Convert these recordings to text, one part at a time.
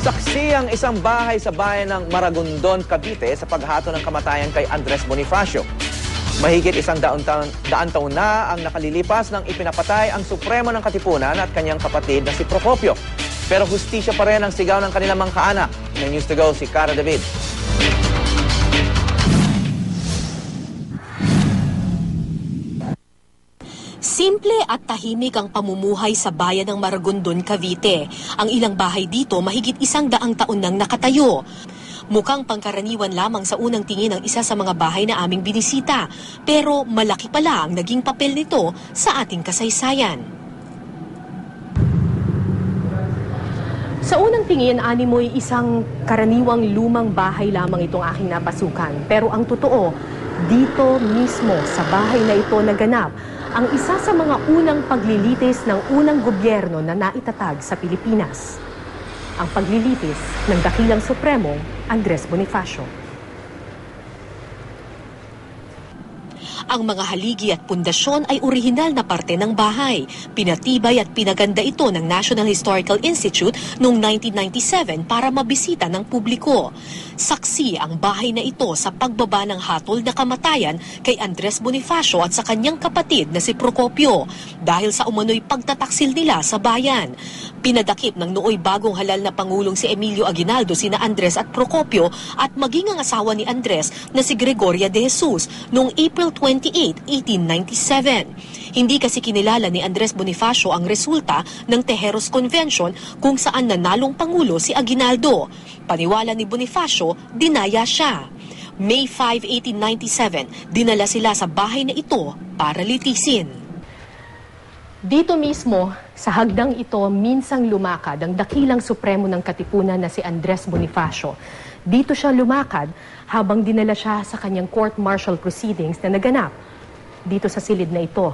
Saksi ang isang bahay sa bayan ng Maragondon, Cavite sa paghato ng kamatayan kay Andres Bonifacio. Mahigit daan taon na ang nakalilipas nang ipinapatay ang Supremo ng Katipunan at kanyang kapatid na si Procopio. Pero hustisya pa rin ang sigaw ng kanilang mga kaanak. May News to Go si Cara David. Simple at tahimik ang pamumuhay sa bayan ng Maragondon, Cavite. Ang ilang bahay dito mahigit 100 taon nang nakatayo. Mukhang pangkaraniwan lamang sa unang tingin ng isa sa mga bahay na aming binisita. Pero malaki pala ang naging papel nito sa ating kasaysayan. Sa unang tingin, animoy isang karaniwang lumang bahay lamang itong aking napasukan. Pero ang totoo, dito mismo sa bahay na ito naganap ang isa sa mga unang paglilitis ng unang gobyerno na naitatag sa Pilipinas. Ang paglilitis ng dakilang Supremo, Andres Bonifacio. Ang mga haligi at pundasyon ay orihinal na parte ng bahay. Pinatibay at pinaganda ito ng National Historical Institute noong 1997 para mabisita ng publiko. Saksi ang bahay na ito sa pagbaba ng hatol na kamatayan kay Andres Bonifacio at sa kanyang kapatid na si Procopio dahil sa umano'y pagtataksil nila sa bayan. Pinadakip ng nooy bagong halal na Pangulong si Emilio Aguinaldo sina Andres at Procopio at maging ang asawa ni Andres na si Gregoria de Jesus noong April 28, 1897. Hindi kasi kinilala ni Andres Bonifacio ang resulta ng Tejeros Convention kung saan nanalong Pangulo si Aguinaldo. Paniwala ni Bonifacio, dinaya siya. May 5, 1897, dinala sila sa bahay na ito para litisin. Dito mismo, sa hagdang ito, minsang lumakad ang dakilang Supremo ng Katipunan na si Andres Bonifacio. Dito siya lumakad habang dinala siya sa kanyang court-martial proceedings na naganap dito sa silid na ito.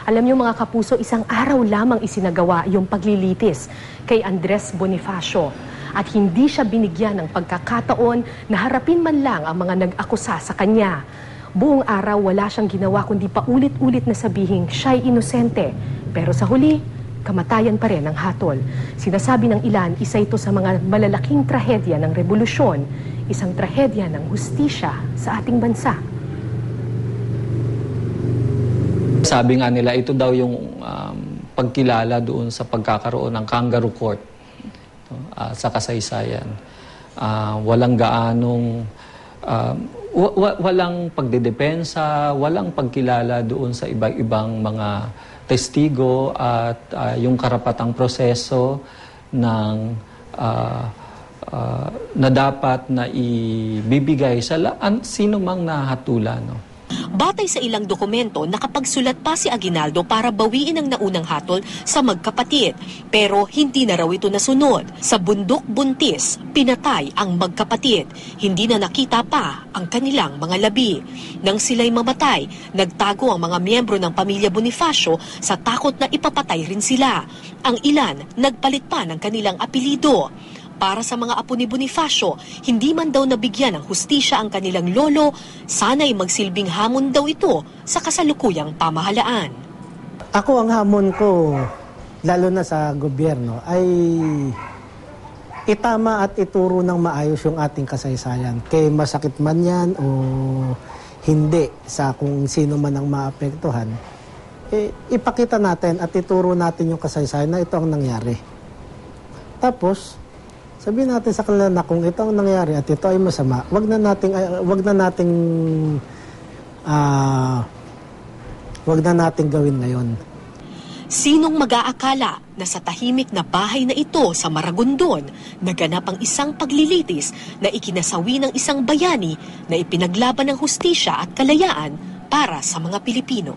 Alam niyo mga kapuso, isang araw lamang isinagawa yung paglilitis kay Andres Bonifacio at hindi siya binigyan ng pagkakataon na harapin man lang ang mga nag-akusa sa kanya. Buong araw wala siyang ginawa kundi paulit-ulit na sabihing siya'y inosente. Pero sa huli, kamatayan pa rin ang hatol. Sinasabi ng ilan, isa ito sa mga malalaking trahedya ng revolusyon, isang trahedya ng hustisya sa ating bansa. Sabi nga nila, ito daw yung pagkilala doon sa pagkakaroon ng kangaroo court sa kasaysayan. Walang gaanong, walang pagdedepensa, walang pagkilala doon sa iba-ibang mga testigo at yung karapatang proseso ng na dapat na ibibigay sa sino mang nahatulan. No? Batay sa ilang dokumento, nakapagsulat pa si Aguinaldo para bawiin ang naunang hatol sa magkapatid. Pero hindi na raw ito nasunod. Sa bundok buntis, pinatay ang magkapatid. Hindi na nakita pa ang kanilang mga labi. Nang sila'y mamatay, nagtago ang mga miyembro ng pamilya Bonifacio sa takot na ipapatay rin sila. Ang ilan, nagpalit pa ng kanilang apelido. Para sa mga apo ni Bonifacio, hindi man daw nabigyan ng hustisya ang kanilang lolo, sana'y magsilbing hamon daw ito sa kasalukuyang pamahalaan. Ako ang hamon ko, lalo na sa gobyerno, ay itama at ituro ng maayos yung ating kasaysayan. Kay masakit man yan o hindi sa kung sino man ang maapektuhan, ipakita natin at ituro natin yung kasaysayan na ito ang nangyari. Tapos, sabihin natin sa kanila na kung ito ang nangyari at ito ay masama, wag na nating gawin ngayon. Sinong mag-aakala na sa tahimik na bahay na ito sa Maragondon, naganap ang isang paglilitis na ikinasawi ng isang bayani na ipinaglaban ng hustisya at kalayaan para sa mga Pilipino.